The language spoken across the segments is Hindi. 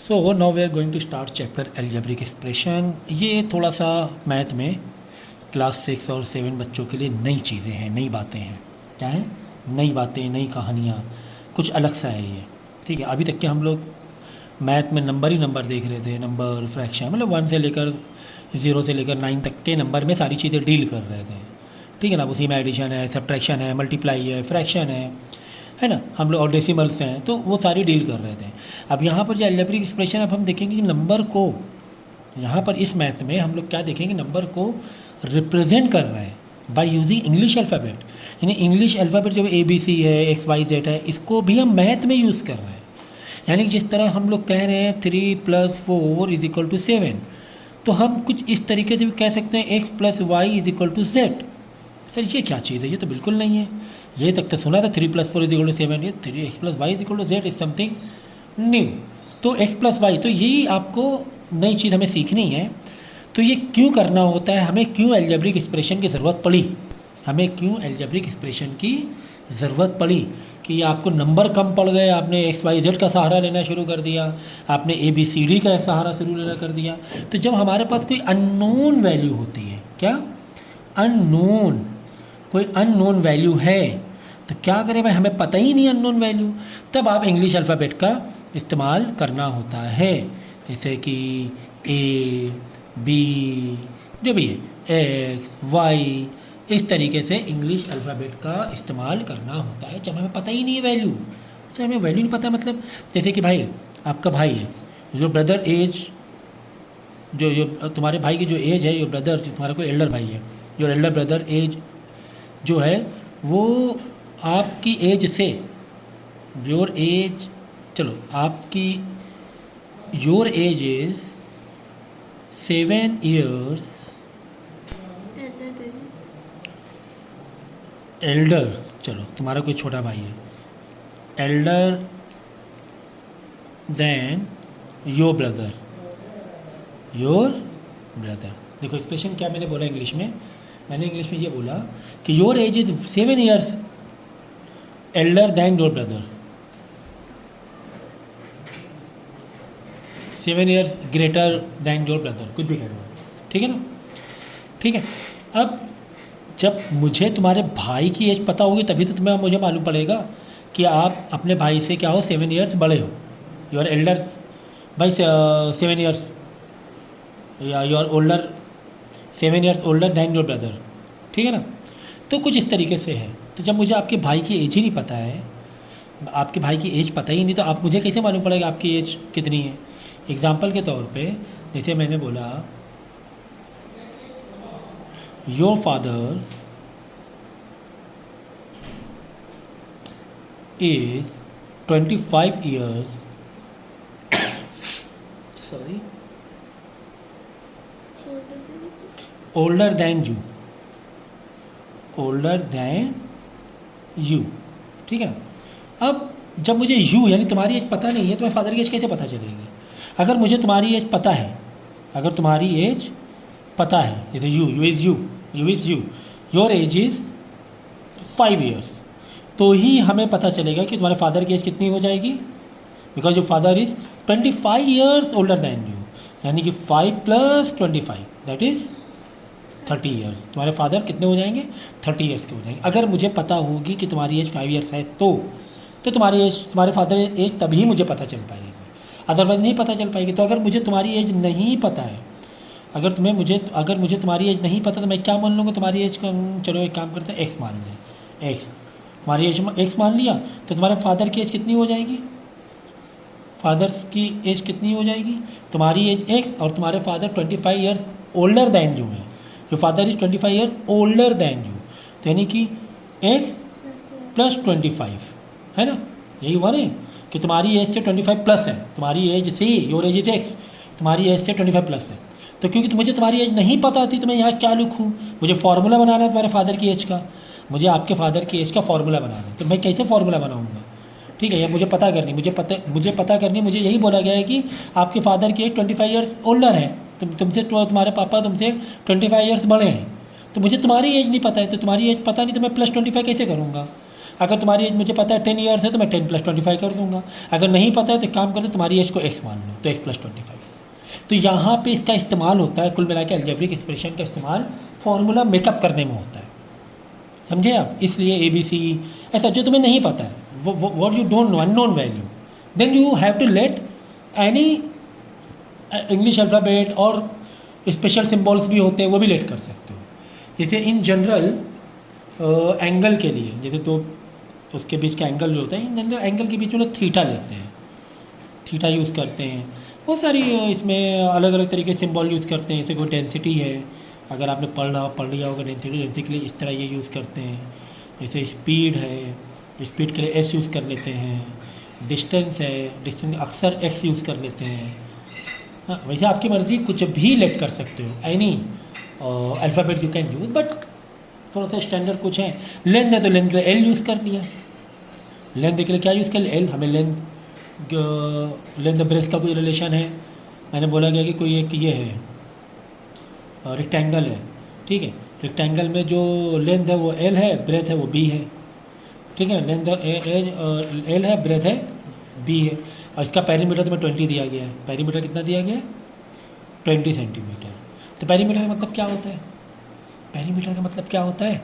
So now we are going to start chapter algebraic expression. ये थोड़ा सा मैथ में क्लास 6 और 7 बच्चों के लिए नई चीज़ें हैं, नई बातें हैं। क्या है? नई बातें, नई कहानियाँ, कुछ अलग सा है ये। ठीक है, अभी तक के हम लोग मैथ में नंबर ही नंबर देख रहे थे, नंबर, फ्रैक्शन, मतलब 1 से लेकर 0 से लेकर 9 तक के नंबर में सारी चीज़ें डील कर रहे थे। ठीक है ना, उसी में एडिशन है, सब्ट्रैक्शन है, मल्टीप्लाई है, फ्रैक्शन है ना, हम लोग और डेसिमल्स हैं, तो वो सारी डील कर रहे थे। अब यहाँ पर जो अलजेब्रिक एक्सप्रेशन, अब हम देखेंगे कि नंबर को, यहाँ पर इस मैथ में हम लोग क्या देखेंगे, नंबर को रिप्रेजेंट कर रहे हैं बाय यूजिंग इंग्लिश अल्फ़ाबेट। यानी इंग्लिश अल्फ़ाबेट जो ABC है, XYZ है, इसको भी हम मैथ में यूज़ कर रहे हैं। यानी कि जिस तरह हम लोग कह रहे हैं 3 + 4 = 7, तो हम कुछ इस तरीके से भी कह सकते हैं X + Y = Z। सर ये क्या चीज़ है? ये तो बिल्कुल नहीं है। ये तक तो सुना था 3 + 4 = 7, ये 3X + Y = Z is something new. तो X + Y, तो यही आपको नई चीज़ हमें सीखनी है। तो ये क्यों करना होता है, हमें क्यों अलजेब्रिक एक्सप्रेशन की ज़रूरत पड़ी, हमें क्यों अलजेब्रिक एक्सप्रेशन की ज़रूरत पड़ी कि आपको नंबर कम पड़ गए, आपने XYZ का सहारा लेना शुरू कर दिया, आपने ABCD का सहारा शुरू लेना कर दिया। तो जब हमारे पास कोई अननोन वैल्यू होती है, क्या अननोन, कोई अननोन वैल्यू है, तो क्या करें भाई, हमें पता ही नहीं अननोन वैल्यू, तब आप इंग्लिश अल्फ़ाबेट का इस्तेमाल करना होता है। जैसे कि A, B, जो भी है, X, Y, इस तरीके से इंग्लिश अल्फ़ाबेट का इस्तेमाल करना होता है जब हमें पता ही नहीं है वैल्यू। तो हमें वैल्यू नहीं पता, मतलब जैसे कि भाई आपका भाई है, जो ब्रदर एज, जो तुम्हारे भाई की जो एज है, जो ब्रदर, जो तुम्हारा कोई एल्डर भाई है, जो एल्डर ब्रदर एज जो है वो आपकी एज से, योर एज, चलो आपकी your age is 7 years elder, चलो तुम्हारा कोई छोटा भाई है, elder than your brother, your brother. देखो एक्सप्रेशन क्या मैंने बोला इंग्लिश में, मैंने इंग्लिश में ये बोला कि your age is 7 years Elder then your brother, 7 years greater than your brother, कुछ भी कह रहे हो, ठीक है ना। ठीक है, अब जब मुझे तुम्हारे भाई की एज पता होगी तभी तो तुम्हें मुझे मालूम पड़ेगा कि आप अपने भाई से क्या हो, 7 years बड़े हो, you are elder by 7 years, या you are older 7 years older than your brother. ठीक है ना, तो कुछ इस तरीके से है। तो जब मुझे आपके भाई की एज ही नहीं पता है, आपके भाई की एज पता ही नहीं, तो आप मुझे कैसे मालूम पड़ेगा आपकी एज कितनी है। एग्जाम्पल के तौर पे जैसे मैंने बोला your father is 25 years sorry older than you, older than you. ठीक है ना, अब जब मुझे यू यानी तुम्हारी एज पता नहीं है, तो मैं फादर की एज कैसे पता चलेगी। अगर मुझे तुम्हारी एज पता है, अगर तुम्हारी एज पता है, जैसे you is you, you is you, your age is 5 years, तो ही हमें पता चलेगा कि तुम्हारे फादर की एज कितनी हो जाएगी, because your father is 25 years older then you, यानी कि 5 + 25 दैट इज़ 30 years। तुम्हारे फादर कितने हो जाएंगे, 30 years के हो जाएंगे। अगर मुझे पता होगी कि तुम्हारी एज 5 years है तो तुम्हारी एज, तुम्हारे फादर एज तभी मुझे पता चल पाएगी, अदरवाइज नहीं पता चल पाएगी। तो अगर मुझे तुम्हारी एज नहीं पता है, अगर मुझे तुम्हारी एज नहीं पता, तो मैं क्या मान लूँगा तुम्हारी एज का, चलो एक काम करते हैं, एक्स मान लें, एक्स, तुम्हारी एज एक्स मान लिया, तो तुम्हारे फादर की एज कितनी हो जाएगी, फादर की एज कितनी हो जाएगी, तुम्हारी एज एक्स और तुम्हारे father 25 years older then you है, जो father is 25 years older then you, तो यानी कि एक्स + 25 है ना, यही हुआ नहीं कि तुम्हारी एज से 25 प्लस है, तुम्हारी एज से, योर एज इज एक्स, तुम्हारी एज से 25 प्लस है। तो क्योंकि मुझे तुम्हारी एज नहीं पता थी, तो मैं यहाँ क्या लिखूँ, मुझे फार्मूला बनाना है तुम्हारे फादर की एज का, मुझे आपके फादर की एज का फार्मूला बनाना है, तो मैं कैसे फार्मूला बनाऊँगा। ठीक है, या मुझे पता करनी, मुझे यही बोला गया है कि आपके फादर की एज 25 years ओल्डर है, तुमसे, तुम्हारे पापा तुमसे 25 years बड़े हैं, तो मुझे तुम्हारी एज नहीं पता है, तो तुम्हारी एज पता नहीं, तो मैं +25 कैसे करूँगा। अगर तुम्हारी एज मुझे पता है 10 ईयर्स है तो मैं 10 + 25 कर दूंगा। अगर नहीं पता है तो एक काम करते तुम्हारी एज को x मान लो, तो x + 25। तो यहाँ पे इसका इस्तेमाल होता है, कुल मिला के अलजेब्रिक एक्सप्रेशन का इस्तेमाल फॉर्मूला मेकअप करने में होता है, समझे आप। इसलिए ABC ऐसा जो तुम्हें नहीं पता है, what you don't know, unknown value, then you have to let any English alphabet और स्पेशल सिंबल्स भी होते हैं, वो भी लेट कर सकते हो। जैसे इन जनरल एंगल के लिए, जैसे तो उसके बीच का एंगल जो होता है, इन जनरल एंगल के बीच में लोग थीटा लेते हैं, थीटा यूज़ करते हैं। बहुत सारी इसमें अलग अलग तरीके से सिंबल यूज़ करते हैं। जैसे कोई डेंसिटी है, अगर आपने पढ़ लिया होगा डेंसिटी के लिए इस तरह ये यूज़ करते हैं। जैसे स्पीड है, स्पीड के लिए S यूज़ कर लेते हैं। डिस्टेंस है, डिस्टेंस अक्सर X यूज़ कर लेते हैं। हाँ, वैसे आपकी मर्ज़ी, कुछ भी लेट कर सकते हो, any alphabet you can use, but थोड़ा सा स्टैंडर्ड कुछ है। लेंथ है तो लेंथ के लिए L यूज़ कर लिया। लेंथ के लिए क्या यूज़ कर लिया? L। हमें लेंथ ब्रेथ का कोई रिलेशन है, मैंने बोला गया कि कोई एक ये है रेक्टेंगल है, ठीक है। रेक्टेंगल में जो लेंथ है वो L है, ब्रेथ है वो B है, ठीक है। लेंथ L है, ब्रेथ है B है, और इसका पेरीमीटर तो 20 दिया गया है। पेरीमीटर कितना दिया गया है? 20 सेंटीमीटर। तो पेरीमीटर का मतलब क्या होता है? पेरीमीटर का मतलब क्या होता है?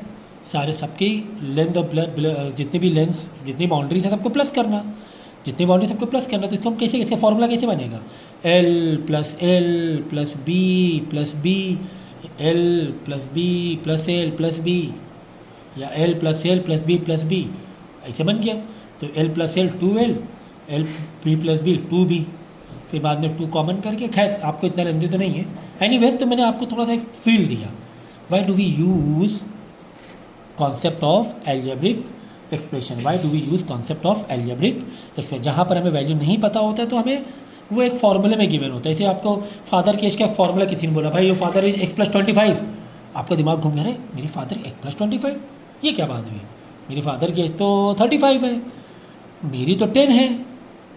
सारे सबकी लेंथ और जितनी भी लेंथ, जितनी बाउंड्रीज है सबको प्लस करना, जितनी बाउंड्री सबको प्लस करना। तो इसको हम कैसे, इसका फॉर्मूला कैसे बनेगा? L + L + B + B, L + B + L + B, या L + L + B + B, ऐसे बन गया। तो L + L 2L, L B + B 2B, फिर बाद में 2 कॉमन करके, खैर आपको इतना लेंदी तो नहीं है। एनीवेज, तो मैंने आपको थोड़ा सा एक फील दिया। Why do we use concept of algebraic expression? Why do we use concept of algebraic expression? जहाँ पर हमें वैल्यू नहीं पता होता है तो हमें वो एक फॉर्मूले में गिवन होता है। जैसे आपको फादर की एज का फॉर्मूला किसी ने बोला, भाई योर फादर इज x + 25, आपका दिमाग घूम गया, अरे मेरी फादर x + 25, ये क्या बात हुई? मेरी फादर की एज तो 35 है, मेरी तो 10 है,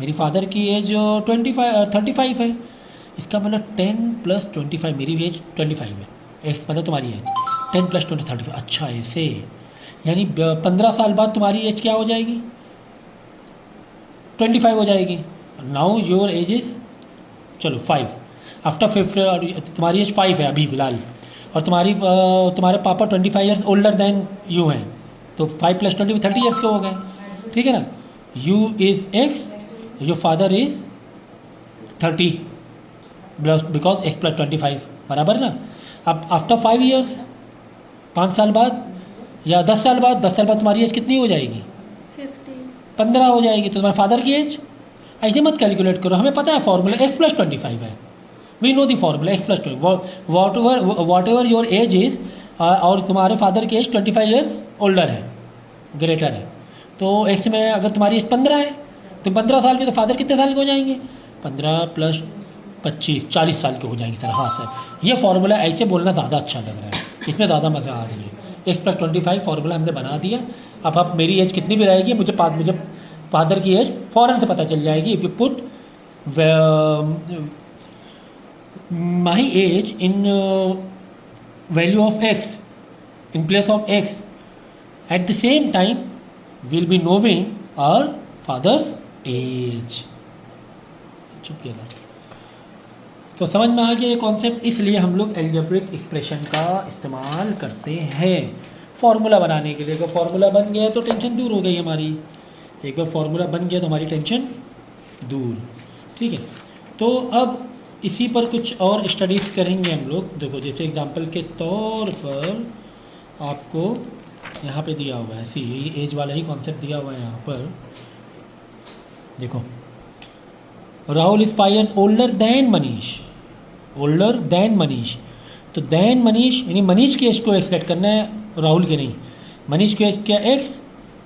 मेरी फादर की एज 35 है, इसका मतलब 10 + 25, मेरी एज 25 है, एक्स मतलब तुम्हारी एज 10 + 20 35। अच्छा, ऐसे यानी 15 साल बाद तुम्हारी एज क्या हो जाएगी? 25 हो जाएगी। नाउ योर एज इज, चलो 5, आफ्टर 50 तुम्हारी एज 5 है अभी फिलहाल, और तुम्हारे पापा 25 ईयर्स ओल्डर देन यू हैं, तो 5 + 20 30 ईयर्स के हो गए, ठीक है ना। You is x, your father is 30 because x + 25, बराबर ना। अब आफ्टर 5 ईयर्स, 5 साल बाद या 10 साल बाद, 10 साल बाद तुम्हारी एज कितनी हो जाएगी? 15 हो जाएगी। तो तुम्हारे फादर की एज, ऐसे मत कैलकुलेट करो, हमें पता है फॉर्मूला x + 25 है, we know the formula x + 20, whatever your age is, और तुम्हारे फादर की एज 25 ईयर्स ओल्डर है, ग्रेटर है, तो x में अगर तुम्हारी एज 15 है, तो 15 साल के, तो फादर कितने साल के हो जाएंगे? 15 + 25 40 साल के हो जाएंगे सर। हाँ सर, ये फार्मूला ऐसे बोलना ज़्यादा अच्छा लग रहा है, इसमें ज़्यादा मज़ा आ रही है। x + 25 फार्मूला हमने बना दिया। अब मेरी एज कितनी भी रहेगी, मुझे फादर की एज फ़ौरन से पता चल जाएगी। If you put my age in value of x in place of x, at the same time we'll be knowing our father's age। चुप गया था। तो समझ में आ गया ये कॉन्सेप्ट। इसलिए हम लोग एल्जेब्रिक एक्सप्रेशन का इस्तेमाल करते हैं फॉर्मूला बनाने के लिए। अगर फॉर्मूला बन गया तो टेंशन दूर हो गई हमारी। एक बार फॉर्मूला बन गया तो हमारी टेंशन दूर, ठीक है। तो अब इसी पर कुछ और स्टडीज़ करेंगे हम लोग। देखो, जैसे एग्जांपल के तौर पर आपको यहाँ पे दिया हुआ है, सी एज वाला ही कॉन्सेप्ट दिया हुआ है यहाँ पर। देखो, Rahul is 5 years older then Manish, older than Manish. तो दैन मनीष यानी मनीष की एज को एक्सपेक्ट करना है, राहुल के नहीं। मनीष की एज क्या x,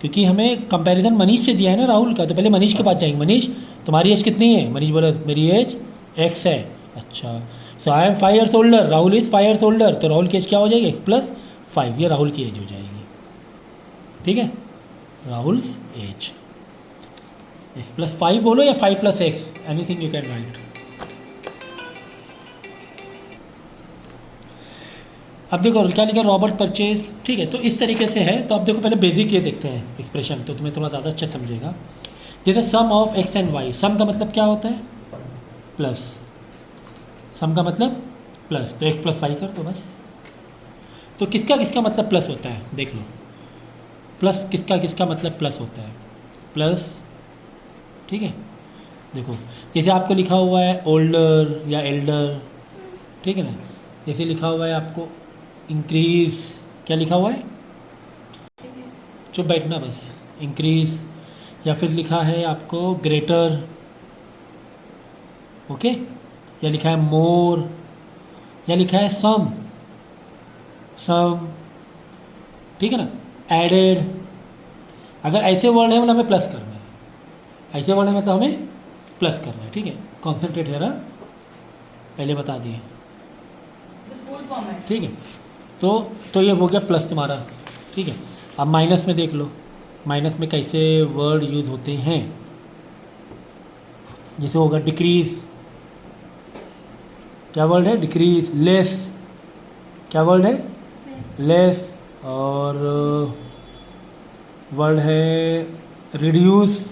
क्योंकि हमें कंपैरिजन मनीष से दिया है ना राहुल का, तो पहले मनीष के पास जाएंगे। मनीष तुम्हारी एज कितनी है? मनीष बोला मेरी एज x है। अच्छा, so I am 5 years older, Rahul is 5 years older, तो राहुल की एज क्या हो जाएगी? x + 5, ये राहुल की एज हो जाएगी, ठीक है। राहुल्स एज x + 5 बोलो या 5 + x, anything you can write. अब देखो क्या लिखा, रॉबर्ट परचेज, ठीक है। तो इस तरीके से है। तो अब देखो पहले बेसिक ये देखते हैं एक्सप्रेशन, तो तुम्हें थोड़ा ज़्यादा अच्छा समझेगा। जैसे सम ऑफ एक्स एंड वाई, सम का मतलब क्या होता है, प्लस, सम का मतलब प्लस, तो एक्स प्लस वाई कर दो बस। तो किसका किसका मतलब प्लस होता है, देख लो, प्लस किसका किसका मतलब प्लस होता है, प्लस, ठीक है। देखो जैसे आपको लिखा हुआ है ओल्डर या एल्डर, ठीक है ना। जैसे लिखा हुआ है आपको इंक्रीज, क्या लिखा हुआ है, चुप बैठना बस, इंक्रीज। या फिर लिखा है आपको ग्रेटर, ओके, या लिखा है मोर, या लिखा है सम, सम, ठीक है ना, एडेड। अगर ऐसे वर्ड है मतलब हमें प्लस करना है, ऐसे वर्ड है मतलब हमें प्लस करना है, ठीक है। कॉन्सेंट्रेट है ना, पहले बता दिए, ठीक है। तो ये हो गया प्लस तुम्हारा, ठीक है। अब माइनस में देख लो, माइनस में कैसे वर्ड यूज़ होते हैं। जैसे होगा डिक्रीज, क्या वर्ड है, डिक्रीज। लेस, क्या वर्ड है, लेस। और वर्ड है रिड्यूस,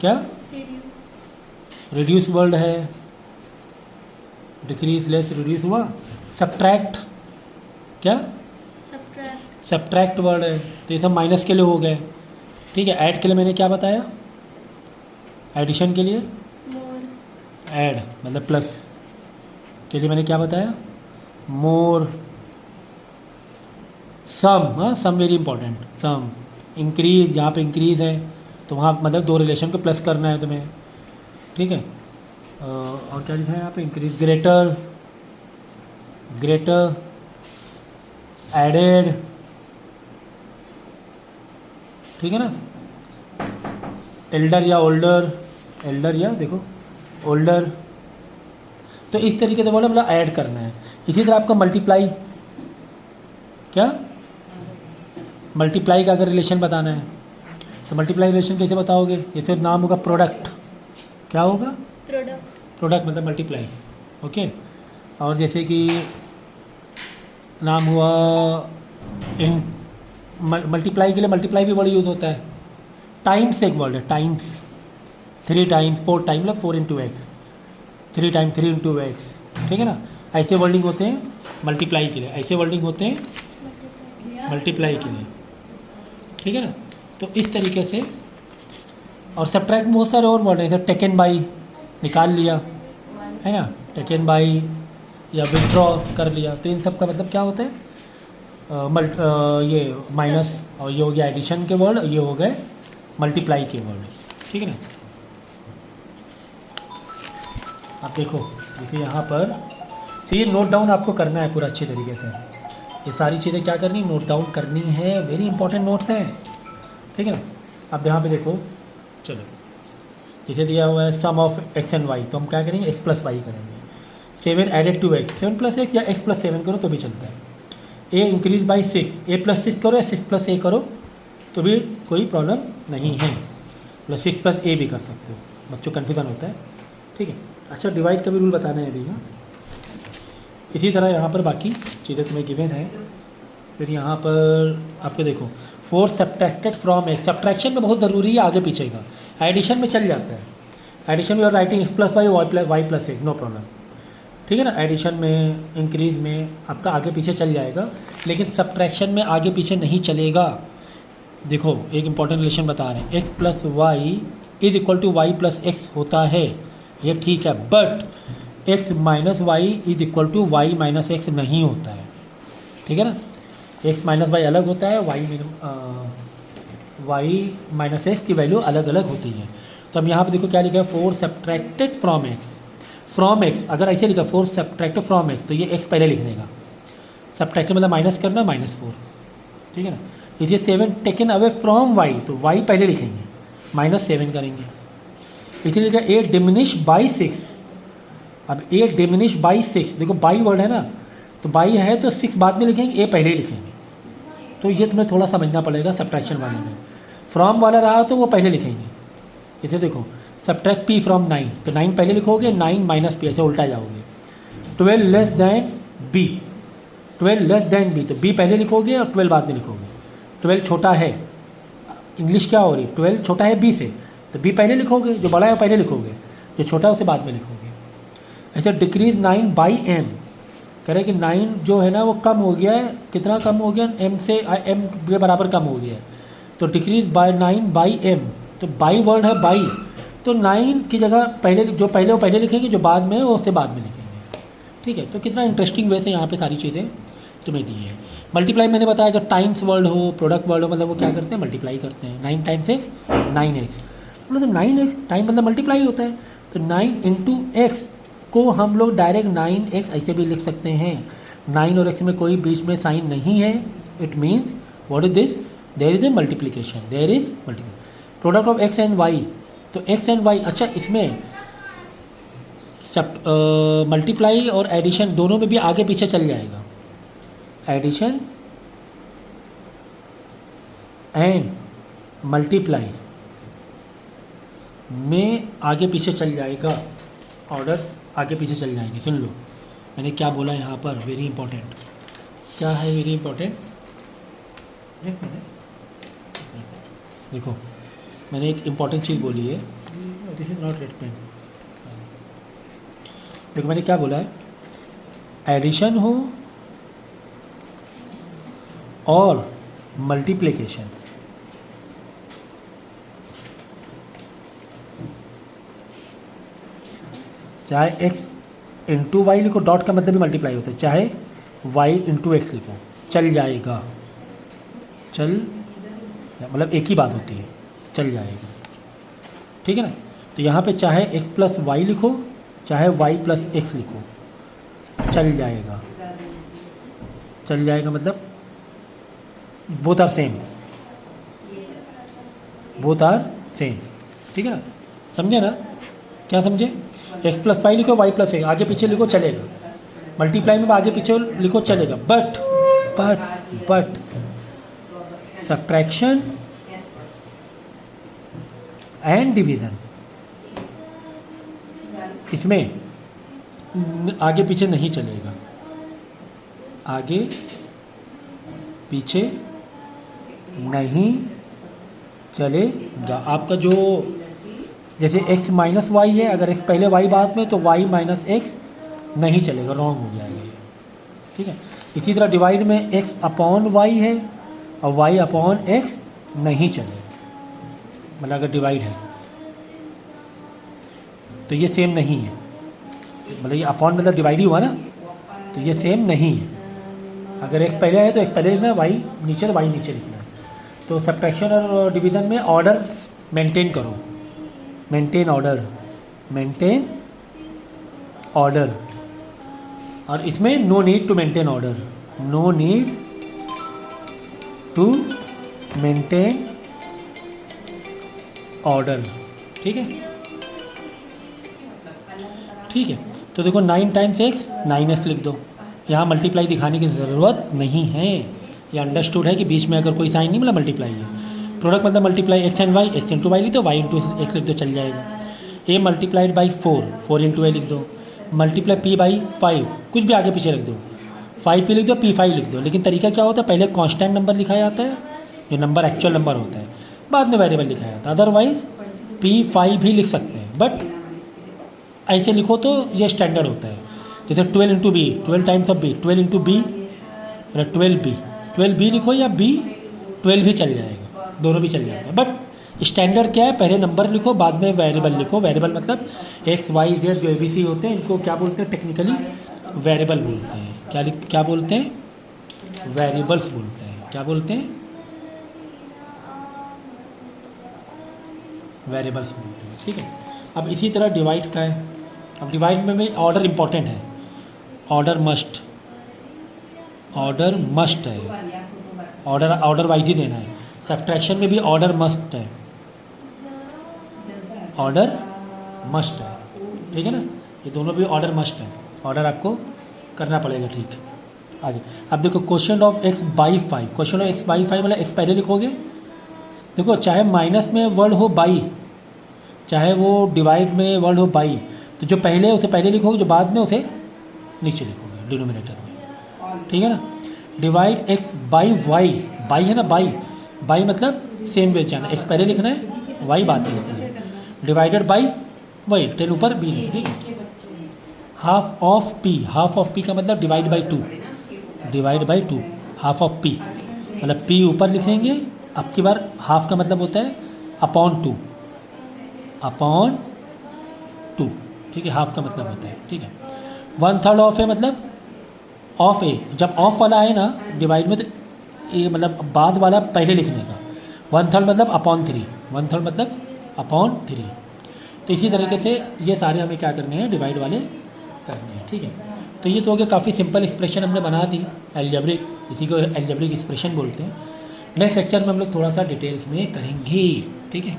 क्या, रिड्यूस वर्ड है, डिक्रीज लेस रिड्यूस हुआ। सब्ट्रैक्ट, क्या, सब्ट्रैक्ट वर्ड है। तो ये सब माइनस के लिए हो गए, ठीक है। ऐड के लिए मैंने क्या बताया, एडिशन के लिए ऐड मतलब प्लस के लिए मैंने क्या बताया, मोर। सम, हाँ सम वेरी इंपॉर्टेंट, सम। इंक्रीज, यहाँ पे इंक्रीज है तो वहाँ मतलब दो रिलेशन को प्लस करना है तुम्हें, ठीक है। और क्या लिखा है यहाँ पे, इंक्रीज, ग्रेटर, ग्रेटर, एडेड, ठीक है ना। एल्डर या ओल्डर, एल्डर या देखो ओल्डर। तो इस तरीके से बोला मतलब ऐड करना है। इसी तरह आपका मल्टीप्लाई, क्या, मल्टीप्लाई का अगर रिलेशन बताना है तो मल्टीप्लाई रिलेशन कैसे बताओगे। जैसे नाम होगा प्रोडक्ट, क्या होगा, प्रोडक्ट, प्रोडक्ट मतलब मल्टीप्लाई, ओके। और जैसे कि नाम हुआ इन, मल्टीप्लाई के लिए मल्टीप्लाई भी वर्ड यूज़ होता है। टाइम्स एक वर्ड है, टाइम्स, 3 टाइम्स 4 टाइम मतलब 4 into x, 3 time 3 into x, ठीक है ना। ऐसे वर्डिंग होते हैं मल्टीप्लाई के लिए, ऐसे वर्डिंग होते हैं मल्टीप्लाई के लिए, ठीक है ना। तो इस तरीके से। और सब्ट्रैक्ट में बहुत सारे और वर्ड हैं, जैसे टेकन बाई, निकाल लिया, है ना, टेकन बाई, या विथड्रॉ कर लिया। तो इन सब का मतलब क्या होता है, ये माइनस, और ये हो गया एडिशन के वर्ड, ये हो गए मल्टीप्लाई के वर्ड, ठीक है ना। आप देखो जैसे यहाँ पर, तो ये नोट डाउन आपको करना है पूरा अच्छे तरीके से। ये सारी चीज़ें क्या करनी, नोट डाउन करनी है, वेरी इंपॉर्टेंट नोट्स हैं, ठीक है ना। अब यहाँ पे देखो, चलो जैसे दिया हुआ है sum of x and y, तो हम क्या करेंगे, एक्स प्लस वाई करेंगे। 7 added to x, 7 plus x या एक्स प्लस 7 करो तो भी चलता है। A increase by 6, a plus 6 करो या 6 प्लस ए करो तो भी कोई प्रॉब्लम नहीं है, मतलब 6 प्लस ए भी कर सकते हो, बच्चों कन्फ्यूजन होता है, ठीक है। अच्छा डिवाइड का भी रूल बताना है भैया। इसी तरह यहाँ पर बाकी चीज़ें तुम्हें गिवन है। फिर यहाँ पर आपको देखो 4 सब्ट्रैक्टेड फ्रॉम एक्स, सब्ट्रैक्शन में बहुत ज़रूरी है, आगे पीछे का। एडिशन में चल जाता है, एडिशन में writing x plus y plus x, no problem, ठीक है ना। एडिशन में, इंक्रीज में आपका आगे पीछे चल जाएगा, लेकिन सब्ट्रैक्शन में आगे पीछे नहीं चलेगा। देखो एक इंपॉर्टेंट रिलेशन बता रहे हैं, x plus y is equal to y plus x होता है, ये ठीक है, but x minus y is equal to y minus x नहीं होता है, ठीक है ना। एक्स माइनस वाई अलग होता है, वाई माइनस एक्स की वैल्यू अलग अलग होती है। तो अब यहाँ पे देखो क्या लिखा है, 4 subtracted from x, from x अगर ऐसे लिखा 4 सब्ट्रैक्टेड फ्रॉम एक्स, तो ये एक्स पहले लिखने का, सब्ट्रैक्टेड मतलब माइनस करना, -4, ठीक है ना। इसे 7 टेकन अवे फ्रॉम वाई, तो वाई पहले लिखेंगे, -7 करेंगे। इसीलिए लिखा ए डिमिनिश बाई 6, अब ए डिमिनिश बाई 6, देखो बाई वर्ड है ना, तो बाई है तो 6 बाद में लिखेंगे, ए पहले ही लिखेंगे। तो ये तुम्हें थोड़ा समझना पड़ेगा सब्ट्रैक्शन वाले में। फ्रॉम वाला रहा तो वो पहले लिखेंगे, इसे देखो सब्ट्रैक्ट पी फ्रॉम 9, तो 9 पहले लिखोगे, 9 माइनस पी, ऐसे उल्टा जाओगे। 12 less than b, 12 less than b, तो बी पहले लिखोगे और 12 बाद में लिखोगे। 12 छोटा है, इंग्लिश क्या हो रही, 12 छोटा है बी से, तो बी पहले लिखोगे, जो बड़ा है वो पहले लिखोगे, जो छोटा है उसे बाद में लिखोगे। ऐसे डिक्रीज 9 बाई एम, कह रहे कि 9 जो है ना वो कम हो गया है, कितना कम हो गया, एम से एम के बराबर कम हो गया है, तो डिक्रीज बाय 9 बाई एम, तो बाई वर्ड है बाई, तो 9 की जगह पहले जो पहले वो पहले लिखेंगे, जो बाद में वो उससे बाद में लिखेंगे। ठीक है, तो कितना इंटरेस्टिंग वे से यहाँ पे सारी चीज़ें तुम्हें दी है। मल्टीप्लाई मैंने बताया कि टाइम्स वर्ड हो, प्रोडक्ट वर्ड हो, मतलब वो क्या करते हैं, मल्टीप्लाई करते हैं। 9 टाइम्स एक्स 9x, मतलब 9x टाइम मतलब मल्टीप्लाई होता है, तो 9 इंटू एक्स को हम लोग डायरेक्ट 9x ऐसे भी लिख सकते हैं। 9 और x में कोई बीच में साइन नहीं है, it means what is this, there is a multiplication, there is multiplication. Product of x and y, तो x एंड y, अच्छा इसमें सब मल्टीप्लाई और एडिशन दोनों में भी आगे पीछे चल जाएगा, एडिशन एंड मल्टीप्लाई में आगे पीछे चल जाएगा, ऑर्डर्स आगे पीछे चल जाएंगे। सुन लो मैंने क्या बोला यहाँ पर, वेरी इंपॉर्टेंट, क्या है वेरी इंपॉर्टेंट, देखो मैंने एक इंपॉर्टेंट चीज़ बोली है, this is not red pen, देखो मैंने क्या बोला है, एडिशन हो और मल्टीप्लिकेशन, चाहे x इंटू वाई लिखो, डॉट का मतलब भी मल्टीप्लाई होता है, चाहे y इंटू एक्स लिखो चल जाएगा, चल मतलब एक ही बात होती है, चल जाएगा। ठीक है ना, तो यहाँ पे चाहे x प्लस वाई लिखो, चाहे y प्लस एक्स लिखो, चल जाएगा। चल जाएगा मतलब both are same, both are same. ठीक है ना, समझे ना, क्या समझे, x प्लस वाई लिखो, y प्लस एक्स आगे पीछे लिखो चलेगा, मल्टीप्लाई में आगे पीछे लिखो चलेगा, बट सब्ट्रैक्शन एंड डिवीज़न इसमें आगे पीछे नहीं चलेगा, आगे पीछे नहीं चलेगा। आपका जो जैसे x माइनस वाई है, अगर x पहले y बाद में, तो y माइनस एक्स नहीं चलेगा, रॉन्ग हो जाएगा ये। ठीक है, इसी तरह डिवाइड में x अपॉन y है और y अपॉन x नहीं चलेगा, मतलब अगर डिवाइड है तो ये सेम नहीं है, मतलब ये अपॉन मतलब डिवाइड ही हुआ ना, तो ये सेम नहीं है। अगर x पहले है तो x पहले लिखना है, y नीचे तो y नीचे लिखना है। तो सब्ट्रैक्शन और डिवीज़न में ऑर्डर मेंटेन करो, मेंटेन ऑर्डर, मेंटेन ऑर्डर, और इसमें no need to maintain order, no need to maintain order. ठीक है, ठीक है, तो देखो 9 टाइम्स x 9x लिख दो, यहाँ मल्टीप्लाई दिखाने की ज़रूरत नहीं है, ये अंडरस्टूड है कि बीच में अगर कोई साइन नहीं मतलब मल्टीप्लाई है। प्रोडक्ट मतलब multiply x and y, x into y लिख दो, y इंटू एक्स लिख दो, चल जाएगा। a multiplied by 4 into a लिख दो, मल्टीप्लाई p बाई 5, कुछ भी आगे पीछे लिख दो, 5p लिख दो, p5 लिख दो। लेकिन तरीका क्या होता है, पहले कांस्टेंट नंबर लिखा जाता है, जो नंबर एक्चुअल नंबर होता है, बाद में वेरिएबल लिखा जाता है। अदरवाइज p5 भी लिख सकते हैं, बट ऐसे लिखो तो ये स्टैंडर्ड होता है। जैसे 12 into b, 12 times of b, 12 into b मतलब 12b लिखो, या b 12 भी चल जाएगा, दोनों भी चल जाते हैं। बट स्टैंडर्ड क्या है, पहले नंबर लिखो, बाद में वेरिएबल लिखो। वेरिएबल मतलब x y z जो ABC होते हैं, इनको क्या बोलते हैं, टेक्निकली वेरिएबल बोलते हैं। क्या बोलते हैं, वेरिएबल्स बोलते हैं। क्या बोलते हैं, वेरिएबल्स बोलते हैं। ठीक है, अब इसी तरह डिवाइड का है। अब डिवाइड में भी ऑर्डर इंपॉर्टेंट है, ऑर्डर मस्ट है, ऑर्डर वाइज ही देना है। सब्ट्रैक्शन में भी ऑर्डर मस्ट है, ऑर्डर मस्ट है। ठीक है ना, ये दोनों भी ऑर्डर मस्ट है, ऑर्डर आपको करना पड़ेगा। ठीक, आगे अब देखो question of x by 5, question of x by 5 मतलब x पहले लिखोगे। देखो चाहे माइनस में वर्ड हो बाई, चाहे वो डिवाइड में वर्ड हो बाई, तो जो पहले है उसे पहले लिखोगे, जो बाद में उसे नीचे लिखोगे डिनोमिनेटर में। ठीक है ना। Divide x by y, by है ना, बाई मतलब सेम वे जाना, एक्स पहले लिखना है, वाई बाद में लिखना है। डिवाइडेड बाई वही 10 ऊपर बी, ठीक है। Half of P, half of P का मतलब divide by 2, divide by 2, half of P मतलब पी ऊपर लिखेंगे, अब की बार हाफ का मतलब होता है अपॉन 2, अपॉन 2, ठीक है, हाफ का मतलब होता है, ठीक है। 1/3 ऑफ ए मतलब ऑफ ए, जब ऑफ वाला आए ना डिवाइड में तो ए मतलब बाद वाला पहले लिखने का, 1/3 मतलब अपॉन 3, 1/3 मतलब अपॉन 3। तो इसी तरीके से ये सारे हमें क्या करने हैं, डिवाइड वाले करने हैं, ठीक है। तो ये तो हो गया, काफ़ी सिंपल एक्सप्रेशन हमने बना दी अलजेब्रिक, इसी को अलजेब्रिक एक्सप्रेशन बोलते हैं। नेक्स्ट लेक्चर में हम लोग थोड़ा सा डिटेल्स में करेंगे, ठीक है।